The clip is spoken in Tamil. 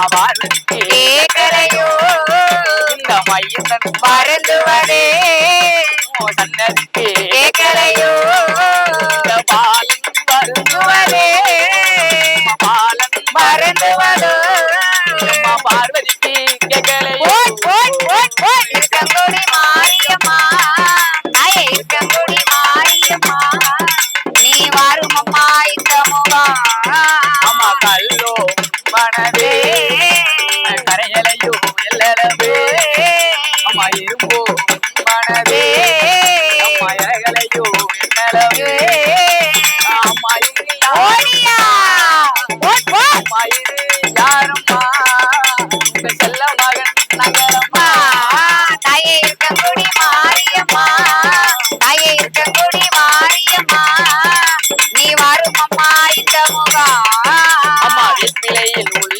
அம்மா பார்வதிக்கு கேட்கலையோ இந்த மையத்தன் வருந்துவதே சன்னதிக்கு கேட்கலையோ இந்த பாலன் வருந்துவதே பாலன் வருந்துவதோ அம்மா பார்வதிக்கு கேட்கலையோ இருக்கங்குடி மாரியம்மா தாயே இருக்கங்குடி மாரியம்மா நீ வரும் அம்மா இந்த முகம் அம்மா கல்லோ மனதே கரையலையோ எல்லளவே அம்மா இரும்போ மனதே அம்மா இலைகளையோ என்னளவே அம்மா இது ஓடியா அம்மா இது யாரும்மா உங்க செல்ல மகன் நகரம்மா தாயே இருக்கங்குடி மாரியம்மா தாயே இருக்கங்குடி மாரியம்மா நீ வரும் அம்மா இந்த முகம் அம்மா வெப்பிலையில் உள்ள